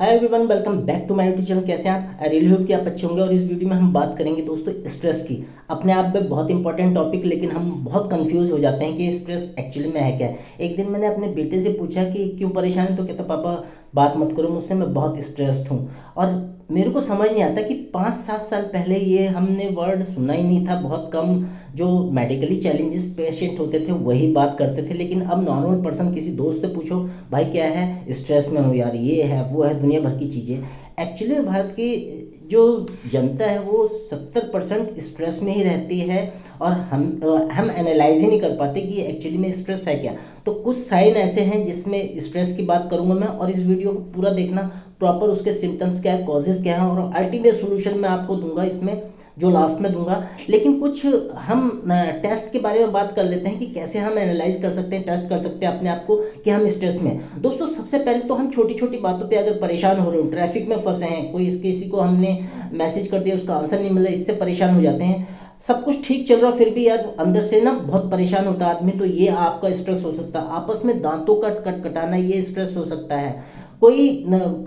Hi everyone, welcome back to my YouTube channel. कैसे हैं आप? आई रियली होप कि आप अच्छे होंगे। और इस वीडियो में हम बात करेंगे दोस्तों स्ट्रेस की। अपने आप में बहुत इंपॉर्टेंट टॉपिक, लेकिन हम बहुत कंफ्यूज हो जाते हैं कि स्ट्रेस एक्चुअली में है क्या। एक दिन मैंने अपने बेटे से पूछा कि क्यों परेशान है, तो कहता पापा बात मत करो मुझसे, मैं बहुत स्ट्रेस्ड हूँ। और मेरे को समझ नहीं आता कि 5-7 साल पहले ये हमने वर्ड सुना ही नहीं था। बहुत कम जो मेडिकली चैलेंजेस पेशेंट होते थे वही बात करते थे, लेकिन अब नॉर्मल पर्सन किसी दोस्त से पूछो भाई क्या है, स्ट्रेस में हो यार, ये है वो है, दुनिया भर की चीज़ें। एक्चुअली भारत की जो जनता है वो 70% स्ट्रेस में ही रहती है। और हम एनालाइज ही नहीं कर पाते कि एक्चुअली में स्ट्रेस है क्या। तो कुछ साइन ऐसे हैं जिसमें स्ट्रेस की बात करूंगा मैं, और इस वीडियो को पूरा देखना। प्रॉपर उसके सिम्टम्स क्या है, कॉजेज क्या है, और अल्टीमेट सोल्यूशन मैं आपको दूंगा इसमें, जो लास्ट में दूंगा। लेकिन कुछ हम टेस्ट के बारे में बात कर लेते हैं कि कैसे हम एनालाइज कर सकते हैं, टेस्ट कर सकते हैं अपने आप को कि हम स्ट्रेस में हैं। दोस्तों सबसे पहले तो हम छोटी छोटी बातों पे अगर परेशान हो रहे हो, ट्रैफिक में फंसे हैं, कोई किसी को हमने मैसेज कर दिया उसका आंसर नहीं मिला, इससे परेशान हो जाते हैं। सब कुछ ठीक चल रहा फिर भी यार अंदर से ना बहुत परेशान होता है आदमी, तो ये आपका स्ट्रेस हो सकता है। आपस में दांतों का कटकटाना, ये स्ट्रेस हो सकता है। कोई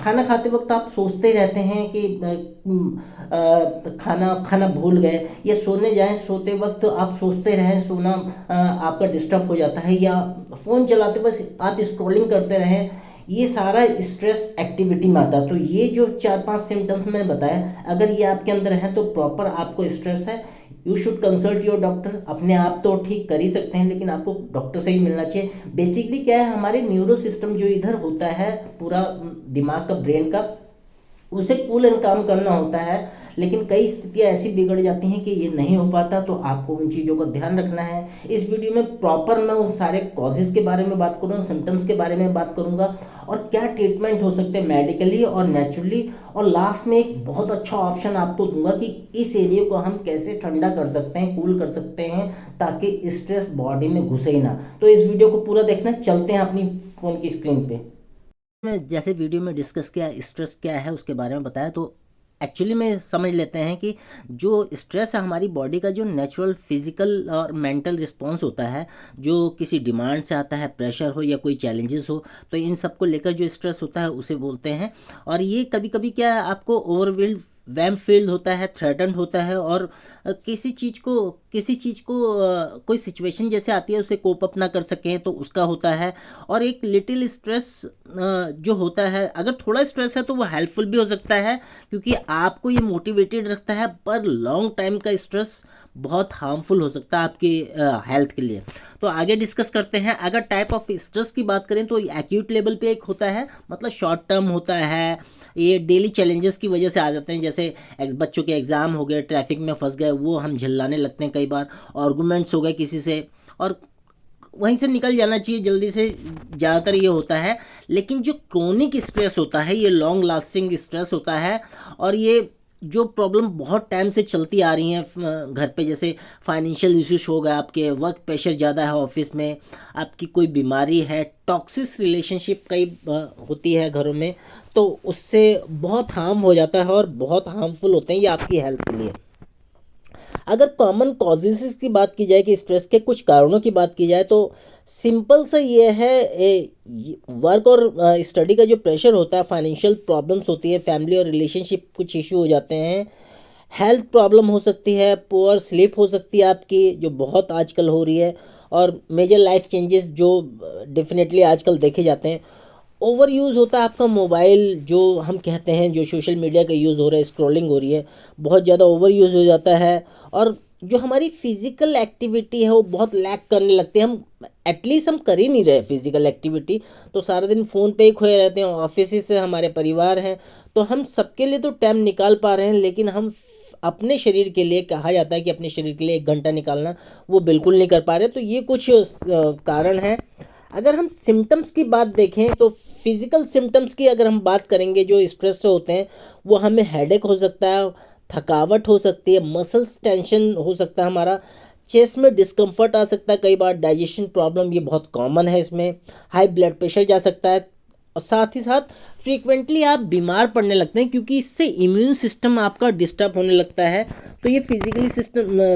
खाना खाते वक्त आप सोचते रहते हैं कि खाना खाना भूल गए, या सोने जाएं सोते वक्त आप सोचते रहें, सोना आपका डिस्टर्ब हो जाता है, या फ़ोन चलाते बस आप स्क्रॉलिंग करते रहें, ये सारा स्ट्रेस एक्टिविटी में आता है। तो ये जो 4-5 सिम्टम्स मैंने बताया, अगर ये आपके अंदर है तो प्रॉपर आपको स्ट्रेस है। You should consult your doctor. अपने आप तो ठीक कर ही सकते हैं, लेकिन आपको डॉक्टर से ही मिलना चाहिए। बेसिकली क्या है, हमारे न्यूरो सिस्टम जो इधर होता है पूरा दिमाग का, ब्रेन का, उसे कूल एंड काम करना होता है। लेकिन कई स्थितियां ऐसी बिगड़ जाती हैं कि ये नहीं हो पाता, तो आपको उन चीज़ों का ध्यान रखना है। इस वीडियो में प्रॉपर मैं उन सारे कॉजेज़ के बारे में बात करूँगा, सिम्टम्स के बारे में बात करूँगा, और क्या ट्रीटमेंट हो सकते हैं मेडिकली और नेचुरली। और लास्ट में एक बहुत अच्छा ऑप्शन आपको दूंगा कि इस एरिया को हम कैसे ठंडा कर सकते हैं, कूल कर सकते हैं, ताकि स्ट्रेस बॉडी में घुसे ही ना। तो इस वीडियो को पूरा देखना। चलते हैं अपनी फ़ोन की स्क्रीन पे। मैं जैसे वीडियो में डिस्कस किया स्ट्रेस क्या है उसके बारे में बताया, तो एक्चुअली में समझ लेते हैं कि जो स्ट्रेस है हमारी बॉडी का जो नेचुरल फिजिकल और मेंटल रिस्पॉन्स होता है, जो किसी डिमांड से आता है, प्रेशर हो या कोई चैलेंजेस हो, तो इन सब को लेकर जो स्ट्रेस होता है उसे बोलते हैं। और ये कभी कभी क्या है, आपको ओवरवेल्ड वैम फील्ड होता है, थ्रेटन्ड होता है, और किसी चीज़ को कोई सिचुएशन जैसे आती है उसे कोप अप ना कर सकें तो उसका होता है। और एक लिटिल स्ट्रेस जो होता है, अगर थोड़ा स्ट्रेस है तो वो हेल्पफुल भी हो सकता है, क्योंकि आपको ये मोटिवेटेड रखता है। पर लॉन्ग टाइम का स्ट्रेस बहुत हार्मफुल हो सकता है आपकी हेल्थ के लिए। तो आगे डिस्कस करते हैं। अगर टाइप ऑफ स्ट्रेस की बात करें तो एक्यूट लेवल पे एक होता है, मतलब शॉर्ट टर्म होता है, ये डेली चैलेंजेस की वजह से आ जाते हैं। जैसे बच्चों के एग्ज़ाम हो गए, ट्रैफिक में फंस गए, वो हम झल्लाने लगते हैं कई बार, आर्गूमेंट्स हो गए किसी से, और वहीं से निकल जाना चाहिए जल्दी से, ज़्यादातर ये होता है। लेकिन जो क्रोनिक स्ट्रेस होता है ये लॉन्ग लास्टिंग स्ट्रेस होता है, और ये जो प्रॉब्लम बहुत टाइम से चलती आ रही हैं घर पे, जैसे फाइनेंशियल इश्यूज हो गए, आपके वर्क प्रेशर ज़्यादा है ऑफिस में, आपकी कोई बीमारी है, टॉक्सिक रिलेशनशिप कई होती है घरों में, तो उससे बहुत हार्म हो जाता है और बहुत हार्मफुल होते हैं ये आपकी हेल्थ के लिए। अगर कॉमन कॉजेज़ की बात की जाए कि स्ट्रेस के कुछ कारणों की बात की जाए, तो सिंपल सा ये है, वर्क और स्टडी का जो प्रेशर होता है, फाइनेंशियल प्रॉब्लम्स होती है, फैमिली और रिलेशनशिप कुछ इशू हो जाते हैं, हेल्थ प्रॉब्लम हो सकती है, पुअर स्लीप हो सकती है आपकी, जो बहुत आजकल हो रही है, और मेजर लाइफ चेंजेस जो डेफिनेटली आजकल देखे जाते हैं। ओवर यूज़ होता है आपका मोबाइल, जो हम कहते हैं, जो सोशल मीडिया का यूज़ हो रहा है, स्क्रॉलिंग हो रही है, बहुत ज़्यादा ओवर यूज़ हो जाता है। और जो हमारी फिजिकल एक्टिविटी है वो बहुत लैक करने लगती है। हम एटलीस्ट हम कर ही नहीं रहे फिजिकल एक्टिविटी, तो सारा दिन फ़ोन पे ही खोए रहते हैं। ऑफिस से हमारे परिवार हैं, तो हम सबके लिए तो टाइम निकाल पा रहे हैं, लेकिन हम अपने शरीर के लिए, कहा जाता है कि अपने शरीर के लिए 1 घंटा निकालना, वो बिल्कुल नहीं कर पा रहे। तो ये कुछ कारण हैं। अगर हम सिम्टम्स की बात देखें तो फिजिकल सिम्टम्स की अगर हम बात करेंगे जो स्ट्रेस से होते हैं, वो हमें हेडेक हो सकता है, थकावट हो सकती है, मसल्स टेंशन हो सकता है हमारा, चेस्ट में डिस्कम्फर्ट आ सकता है, कई बार डाइजेशन प्रॉब्लम, ये बहुत कॉमन है इसमें, हाई ब्लड प्रेशर जा सकता है, और साथ ही साथ फ्रीक्वेंटली आप बीमार पड़ने लगते हैं, क्योंकि इससे इम्यून सिस्टम आपका डिस्टर्ब होने लगता है। तो ये फिजिकली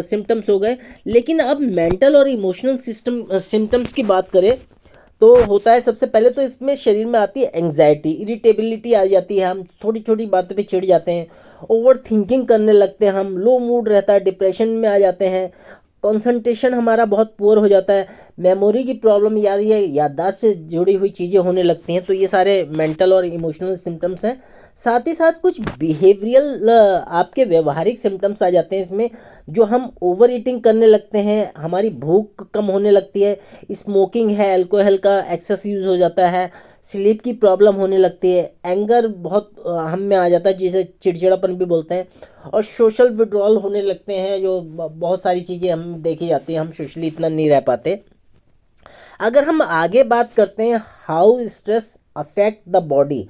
सिम्टम्स हो गए। लेकिन अब मेंटल और इमोशनल सिस्टम्स की बात करें तो होता है सबसे पहले तो इसमें शरीर में आती है एंग्जाइटी, इरिटेबिलिटी आ जाती है, हम छोटी छोटी बातों पे चिढ़ जाते हैं, ओवर थिंकिंग करने लगते हैं, हम लो मूड रहता है, डिप्रेशन में आ जाते हैं, कंसंट्रेशन हमारा बहुत पुअर हो जाता है, मेमोरी की प्रॉब्लम, याद ये याददाश्त से जुड़ी हुई चीज़ें होने लगती हैं। तो ये सारे मेंटल और इमोशनल सिम्टम्स हैं। साथ ही साथ कुछ बिहेवियरल आपके व्यवहारिक सिम्टम्स आ जाते हैं इसमें, जो हम ओवर ईटिंग करने लगते हैं, हमारी भूख कम होने लगती है, स्मोकिंग है, अल्कोहल का एक्सेस यूज़ हो जाता है, स्लीप की प्रॉब्लम होने लगती है, एंगर बहुत हम में आ जाता है जिसे चिड़चिड़ापन भी बोलते हैं, और सोशल विड्रॉल होने लगते हैं, जो बहुत सारी चीज़ें हम देखी जाती हैं, हम सोशली इतना नहीं रह पाते। अगर हम आगे बात करते हैं how stress affect the body,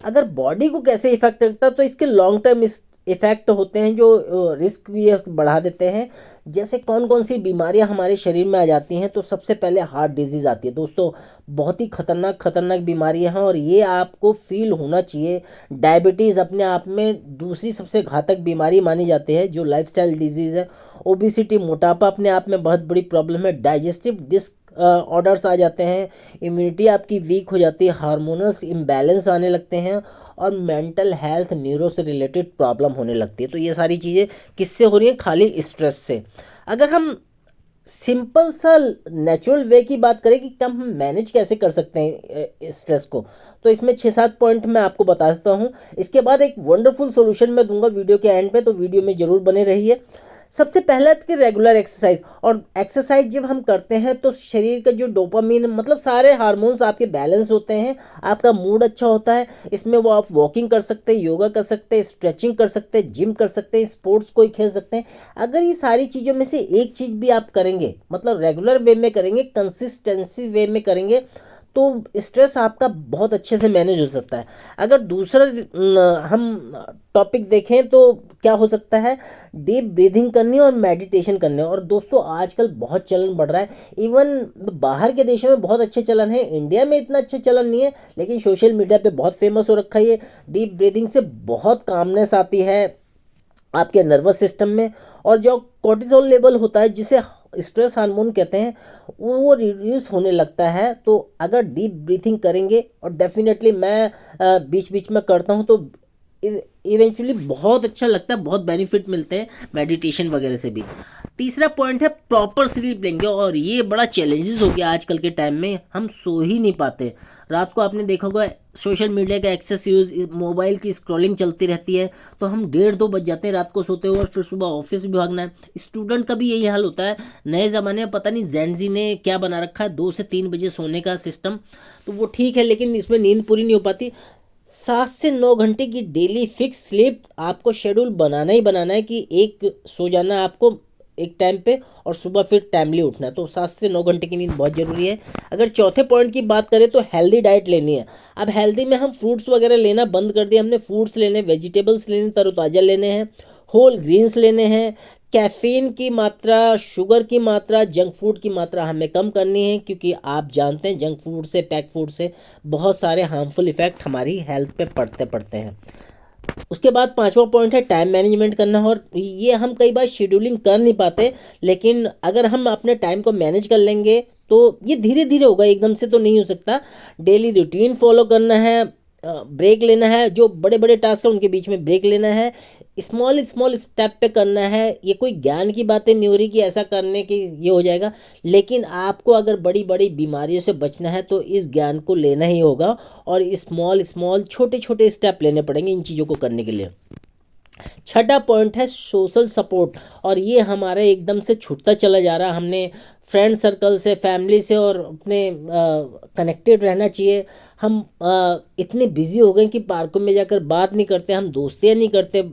अगर बॉडी को कैसे इफेक्ट करता है, तो इसके लॉन्ग टर्म इफेक्ट होते हैं जो रिस्क ये बढ़ा देते हैं। जैसे कौन कौन सी बीमारियां हमारे शरीर में आ जाती हैं, तो सबसे पहले हार्ट डिजीज़ आती है दोस्तों। बहुत ही खतरनाक खतरनाक बीमारियां हैं और ये आपको फील होना चाहिए। डायबिटीज़ अपने आप में दूसरी सबसे घातक बीमारी मानी जाती है, जो लाइफस्टाइल डिजीज़ है। ओबिसिटी, मोटापा अपने आप में बहुत बड़ी प्रॉब्लम है। डाइजेस्टिव डिस्क ऑर्डर्स आ जाते हैं, इम्यूनिटी आपकी वीक हो जाती है, हार्मोनल्स इम्बैलेंस आने लगते हैं, और मेंटल हेल्थ, न्यूरो से रिलेटेड प्रॉब्लम होने लगती है। तो ये सारी चीज़ें किससे हो रही हैं? खाली स्ट्रेस से। अगर हम सिंपल सा नेचुरल वे की बात करें कि हम मैनेज कैसे कर सकते हैं स्ट्रेस को, तो इसमें 6-7 पॉइंट मैं आपको बता सकता हूँ। इसके बाद एक वंडरफुल सॉल्यूशन मैं दूंगा वीडियो के एंड पे, तो वीडियो में ज़रूर बने रहिए। सबसे पहला कि रेगुलर एक्सरसाइज, और एक्सरसाइज जब हम करते हैं तो शरीर का जो डोपामीन, मतलब सारे हार्मोन्स आपके बैलेंस होते हैं, आपका मूड अच्छा होता है। इसमें वो आप वॉकिंग कर सकते हैं, योगा कर सकते हैं, स्ट्रेचिंग कर सकते हैं, जिम कर सकते हैं, स्पोर्ट्स कोई खेल सकते हैं। अगर ये सारी चीज़ों में से एक चीज़ भी आप करेंगे, मतलब रेगुलर वे में करेंगे, कंसिस्टेंसी वे में करेंगे, तो स्ट्रेस आपका बहुत अच्छे से मैनेज हो सकता है। अगर दूसरा हम टॉपिक देखें तो क्या हो सकता है? डीप ब्रीथिंग करनी और मेडिटेशन करने। और दोस्तों आजकल बहुत चलन बढ़ रहा है, इवन बाहर के देशों में बहुत अच्छे चलन है, इंडिया में इतना अच्छा चलन नहीं है, लेकिन सोशल मीडिया पे बहुत फेमस हो रखा है ये। डीप ब्रीथिंग से बहुत कामनेस आती है आपके नर्वस सिस्टम में, और जो कोर्टिसोल लेवल होता है, जिसे स्ट्रेस हार्मोन कहते हैं, वो रिड्यूस होने लगता है। तो अगर डीप ब्रीथिंग करेंगे, और डेफिनेटली मैं बीच बीच में करता हूँ, तो इवेंचुअली बहुत अच्छा लगता है, बहुत बेनिफिट मिलते हैं मेडिटेशन वगैरह से भी। तीसरा पॉइंट है प्रॉपर स्लीप लेंगे, और ये बड़ा चैलेंजेस हो गया आजकल के टाइम में, हम सो ही नहीं पाते। रात को आपने देखा होगा सोशल मीडिया का एक्सेस यूज़, मोबाइल की स्क्रॉलिंग चलती रहती है, तो हम 1:30-2 बज जाते हैं रात को सोते हुए, और फिर सुबह ऑफिस भी भागना है। स्टूडेंट का भी यही हाल होता है। नए ज़माने में पता नहीं जेनजी ने क्या बना रखा है, 2 से 3 बजे सोने का सिस्टम, तो वो ठीक है, लेकिन इसमें नींद पूरी नहीं हो पाती। 7 से 9 घंटे की डेली फिक्स स्लीप आपको शेड्यूल बनाना ही बनाना है, कि एक सो जाना है आपको एक टाइम पे, और सुबह फिर टाइमली उठना है। तो 7 से 9 घंटे की नींद बहुत ज़रूरी है। अगर चौथे पॉइंट की बात करें तो हेल्दी डाइट लेनी है। अब हेल्दी में हम फ्रूट्स वगैरह लेना बंद कर दिया हमने। फ्रूट्स लेने, वेजिटेबल्स लेने, तरोताज़ा लेने हैं, होल ग्रीन्स लेने हैं। कैफ़ीन की मात्रा, शुगर की मात्रा, जंक फूड की मात्रा हमें कम करनी है, क्योंकि आप जानते हैं जंक फूड से, पैक फूड से बहुत सारे हार्मफुल इफ़ेक्ट हमारी हेल्थ पे पड़ते पड़ते हैं। उसके बाद पांचवा पॉइंट है टाइम मैनेजमेंट करना, और ये हम कई बार शेड्यूलिंग कर नहीं पाते, लेकिन अगर हम अपने टाइम को मैनेज कर लेंगे तो ये धीरे धीरे होगा, एकदम से तो नहीं हो सकता। डेली रूटीन फॉलो करना है, ब्रेक लेना है, जो बड़े बड़े टास्क हैं उनके बीच में ब्रेक लेना है, स्मॉल स्मॉल स्टेप पे करना है। ये कोई ज्ञान की बातें नहीं हो रही कि ऐसा करने की ये हो जाएगा, लेकिन आपको अगर बड़ी बड़ी बीमारियों से बचना है तो इस ज्ञान को लेना ही होगा, और स्मॉल स्मॉल छोटे छोटे स्टेप लेने पड़ेंगे इन चीज़ों को करने के लिए। छठा पॉइंट है सोशल सपोर्ट, और ये हमारा एकदम से छूटता चला जा रहा है। हमने फ्रेंड सर्कल से, फैमिली से और अपने कनेक्टेड रहना चाहिए। हम इतने बिजी हो गए कि पार्कों में जाकर बात नहीं करते, हम दोस्तियाँ नहीं करते,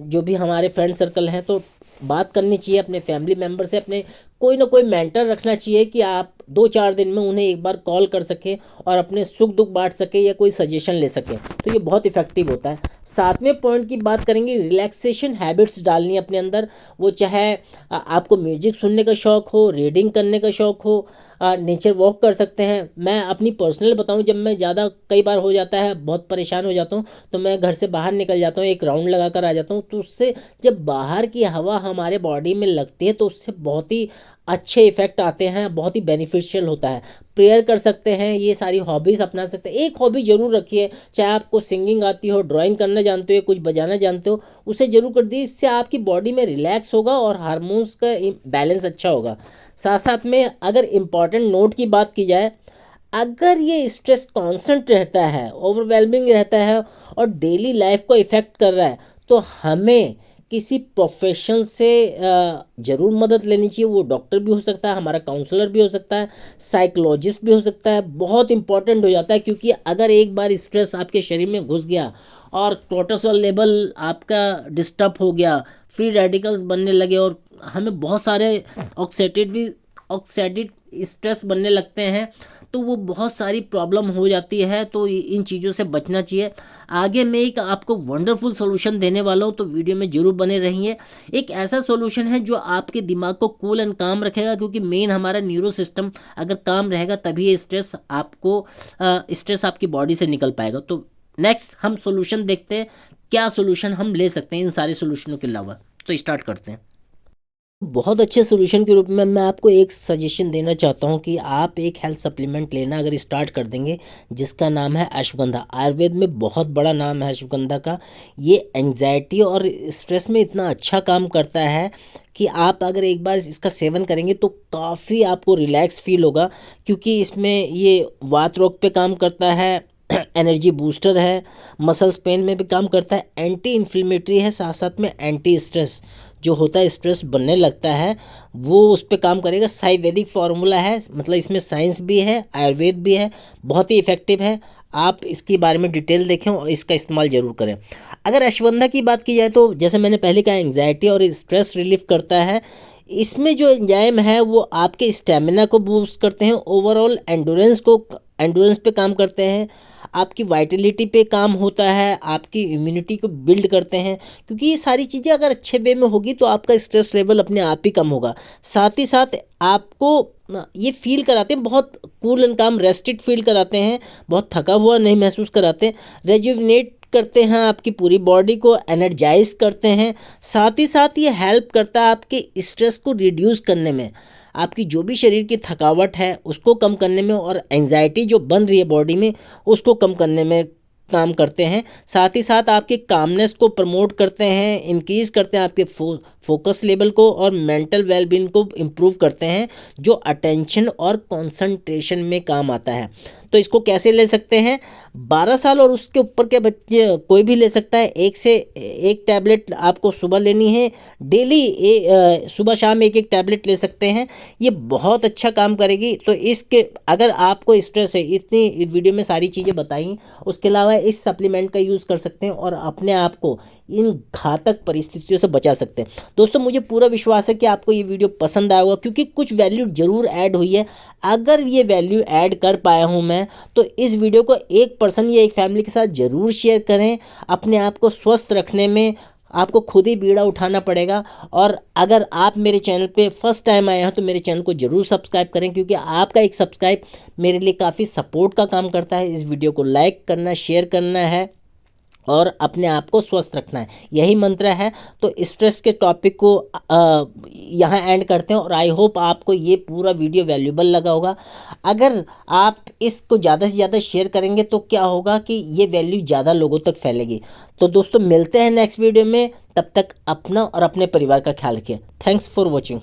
जो भी हमारे फ्रेंड सर्कल हैं, तो बात करनी चाहिए अपने फैमिली मेम्बर से। अपने कोई ना कोई मेंटर रखना चाहिए कि आप 2-4 दिन में उन्हें एक बार कॉल कर सकें और अपने सुख दुख बांट सकें, या कोई सजेशन ले सकें, तो ये बहुत इफेक्टिव होता है। सातवें पॉइंट की बात करेंगे, रिलैक्सेशन हैबिट्स डालनी है अपने अंदर। वो चाहे आपको म्यूजिक सुनने का शौक़ हो, रीडिंग करने का शौक़ हो, नेचर वॉक कर सकते हैं। मैं अपनी पर्सनल बताऊं, जब मैं ज़्यादा कई बार हो जाता है, बहुत परेशान हो जाता हूँ, तो मैं घर से बाहर निकल जाता हूँ, एक राउंड लगा कर आ जाता हूँ। तो उससे जब बाहर की हवा हमारे बॉडी में लगती है तो उससे बहुत ही अच्छे इफ़ेक्ट आते हैं, बहुत ही बेनिफिशियल होता है। प्रेयर कर सकते हैं, ये सारी हॉबीज़ अपना सकते हैं। एक हॉबी ज़रूर रखिए, चाहे आपको सिंगिंग आती हो, ड्राइंग करना जानते हो, कुछ बजाना जानते हो, उसे ज़रूर कर दिए। इससे आपकी बॉडी में रिलैक्स होगा और हार्मोन्स का बैलेंस अच्छा होगा। साथ साथ में अगर इम्पॉर्टेंट नोट की बात की जाए, अगर ये स्ट्रेस कांस्टेंट रहता है, ओवरवेलमिंग रहता है और डेली लाइफ को इफ़ेक्ट कर रहा है, तो हमें किसी प्रोफेशन से ज़रूर मदद लेनी चाहिए। वो डॉक्टर भी हो सकता है, हमारा काउंसलर भी हो सकता है, साइकोलॉजिस्ट भी हो सकता है। बहुत इंपॉर्टेंट हो जाता है, क्योंकि अगर एक बार स्ट्रेस आपके शरीर में घुस गया और कोर्टिसोल लेवल आपका डिस्टर्ब हो गया, फ्री रेडिकल्स बनने लगे और हमें बहुत सारे ऑक्सीडेटिव स्ट्रेस बनने लगते हैं, तो वो बहुत सारी प्रॉब्लम हो जाती है। तो इन चीज़ों से बचना चाहिए। आगे मैं एक आपको वंडरफुल सॉल्यूशन देने वाला हूँ, तो वीडियो में ज़रूर बने रहिए। एक ऐसा सॉल्यूशन है जो आपके दिमाग को कूल एंड काम रखेगा, क्योंकि मेन हमारा न्यूरो सिस्टम अगर काम रहेगा तभी ये स्ट्रेस आपकी बॉडी से निकल पाएगा। तो नेक्स्ट हम सॉल्यूशन देखते हैं, क्या सॉल्यूशन हम ले सकते हैं इन सारे सॉल्यूशनों के अलावा। तो स्टार्ट करते हैं। बहुत अच्छे सॉल्यूशन के रूप में मैं आपको एक सजेशन देना चाहता हूँ कि आप एक हेल्थ सप्लीमेंट लेना अगर स्टार्ट कर देंगे, जिसका नाम है अश्वगंधा। आयुर्वेद में बहुत बड़ा नाम है अश्वगंधा का। ये एंजाइटी और स्ट्रेस में इतना अच्छा काम करता है कि आप अगर एक बार इसका सेवन करेंगे तो काफ़ी आपको रिलैक्स फील होगा, क्योंकि इसमें ये वात रोग पे काम करता है, एनर्जी बूस्टर है, मसल्स पेन में भी काम करता है, एंटी इन्फ्लेमेटरी है, साथ साथ में एंटी स्ट्रेस जो होता है, स्ट्रेस बनने लगता है वो उस पर काम करेगा। आयुर्वेदिक फार्मूला है, मतलब इसमें साइंस भी है, आयुर्वेद भी है, बहुत ही इफ़ेक्टिव है। आप इसके बारे में डिटेल देखें और इसका इस्तेमाल ज़रूर करें। अगर अश्वगंधा की बात की जाए तो जैसे मैंने पहले कहा, एंजाइटी और स्ट्रेस रिलीफ करता है। इसमें जो एंजाइम है वो आपके स्टेमिना को बूस्ट करते हैं, ओवरऑल एंडोरेंस पे काम करते हैं, आपकी वाइटलिटी पे काम होता है, आपकी इम्यूनिटी को बिल्ड करते हैं। क्योंकि ये सारी चीज़ें अगर अच्छे वे में होगी तो आपका स्ट्रेस लेवल अपने आप ही कम होगा। साथ ही साथ आपको ये फील कराते हैं, बहुत कूल एंड काम, रेस्टेड फील कराते हैं, बहुत थका हुआ नहीं महसूस कराते, रेजुविनेट करते हैं, आपकी पूरी बॉडी को एनर्जाइज करते हैं। साथ ही साथ ये हेल्प करता है आपके स्ट्रेस को रिड्यूस करने में, आपकी जो भी शरीर की थकावट है उसको कम करने में, और एंजाइटी जो बन रही है बॉडी में उसको कम करने में काम करते हैं। साथ ही साथ आपके कामनेस को प्रमोट करते हैं, इंक्रीज़ करते हैं आपके फोकस लेवल को, और मेंटल वेलबींग को इम्प्रूव करते हैं, जो अटेंशन और कंसंट्रेशन में काम आता है। तो इसको कैसे ले सकते हैं? 12 साल और उसके ऊपर के बच्चे कोई भी ले सकता है। एक टैबलेट आपको सुबह लेनी है डेली, सुबह शाम एक टैबलेट ले सकते हैं। ये बहुत अच्छा काम करेगी। तो इसके अगर आपको स्ट्रेस है, इतनी इस वीडियो में सारी चीज़ें बताई, उसके अलावा इस सप्लीमेंट का यूज़ कर सकते हैं और अपने आप को इन घातक परिस्थितियों से बचा सकते हैं। दोस्तों, मुझे पूरा विश्वास है कि आपको ये वीडियो पसंद आया होगा, क्योंकि कुछ वैल्यू ज़रूर ऐड हुई है। अगर ये वैल्यू ऐड कर पाया हूँ मैं, तो इस वीडियो को एक पर्सन या एक फैमिली के साथ ज़रूर शेयर करें। अपने आप को स्वस्थ रखने में आपको खुद ही बीड़ा उठाना पड़ेगा। और अगर आप मेरे चैनल पे फर्स्ट टाइम आए हैं तो मेरे चैनल को ज़रूर सब्सक्राइब करें, क्योंकि आपका एक सब्सक्राइब मेरे लिए काफ़ी सपोर्ट का काम करता है। इस वीडियो को लाइक करना, शेयर करना है और अपने आप को स्वस्थ रखना है, यही मंत्र है। तो स्ट्रेस के टॉपिक को यहाँ एंड करते हैं, और आई होप आपको ये पूरा वीडियो वैल्यूबल लगा होगा। अगर आप इसको ज़्यादा से ज़्यादा शेयर करेंगे तो क्या होगा कि ये वैल्यू ज़्यादा लोगों तक फैलेगी। तो दोस्तों, मिलते हैं नेक्स्ट वीडियो में। तब तक अपना और अपने परिवार का ख्याल रखिए। Thanks for watching.